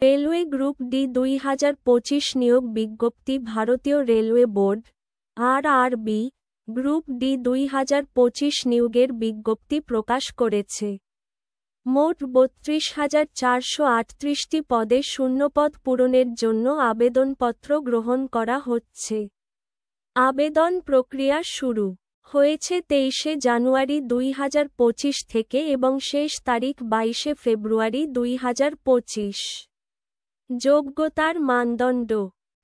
Railway group D 2025 নিয়োগ বিজ্ঞপ্তি ভারতীয় railway board RRB group D 2025 নিয়োগের বিজ্ঞপ্তি প্রকাশ করেছে। মোট 32,438টি পদে শূন্যপদ পূরণের জন্য আবেদনপত্র গ্রহণ করা হচ্ছে। আবেদন প্রক্রিয়া শুরু হয়েছে 23 জানুয়ারি 2025 থেকে এবং শেষ তারিখ 22 ফেব্রুয়ারি 2025। যোগ্যতার মানদণ্ড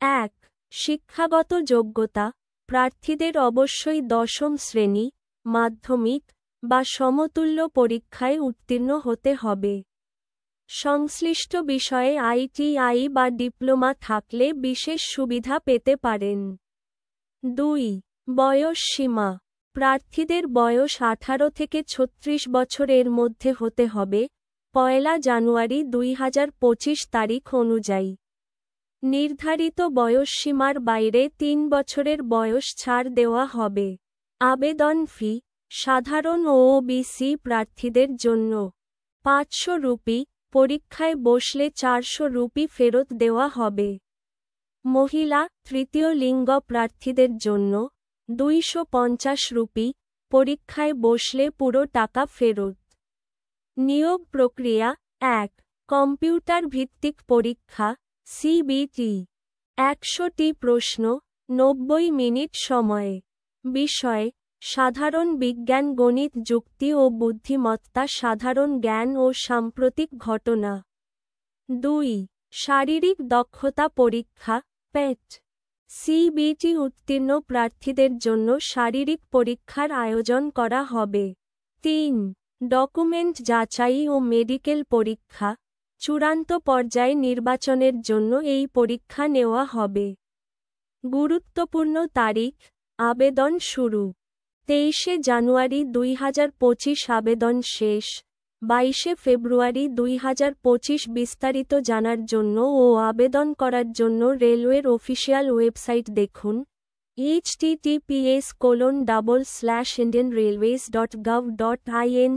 1. শিক্ষাগত যোগ্যতা প্রার্থীদের অবশ্যই দশম শ্রেণী, মাধ্যমিক বা সমতুল্য পরীক্ষায় উত্তীর্ণ হতে হবে। সংশ্লিষ্ট বিষয়ে আইটিআই বা ডিপ্লোমা থাকলে বিশেষ সুবিধা পেতে পারেন। 2. বয়স সীমা প্রার্থীদের বয়স 18 থেকে 36 বছরের মধ্যে হতে হবে, 1 জানুয়ারি 2025 তারিখ অনুযায়ী। নির্ধারিত বয়সসীমার বাইরে 3 বছরের বয়স ছাড় দেওয়া হবে। আবেদন ফি সাধারণ ও ওবিসি প্রার্থীদের জন্য 500 রুপি, পরীক্ষায় বসলে 400 রুপি ফেরত দেওয়া হবে। মহিলা তৃতীয় লিঙ্গ প্রার্থীদের জন্য 250 রুপি, পরীক্ষায় বসলে পুরো টাকা ফেরত। নিয়োগ প্রক্রিয়া 1. কম্পিউটার ভিত্তিক পরীক্ষা সিবিটি 100টি প্রশ্ন 90 মিনিট সময়ে। বিষয় সাধারণ বিজ্ঞান, গণিত, যুক্তি ও বুদ্ধিমত্তা, সাধারণ জ্ঞান ও সাম্প্রতিক ঘটনা। 2. শারীরিক দক্ষতা পরীক্ষা পেট সিবিটি উত্তীর্ণ প্রার্থীদের জন্য শারীরিক পরীক্ষার আয়োজন করা হবে। 3. ডকুমেন্ট যাচাই ও মেডিকেল পরীক্ষা চূড়ান্ত পর্যায়ে নির্বাচনের জন্য এই পরীক্ষা নেওয়া হবে। গুরুত্বপূর্ণ তারিখ আবেদন শুরু 23 জানুয়ারি 2025, আবেদন শেষ 22 ফেব্রুয়ারি 2025। বিস্তারিত জানার জন্য ও আবেদন করার জন্য রেলওয়ের অফিসিয়াল ওয়েবসাইট দেখুন https://indianrailways.gov.in/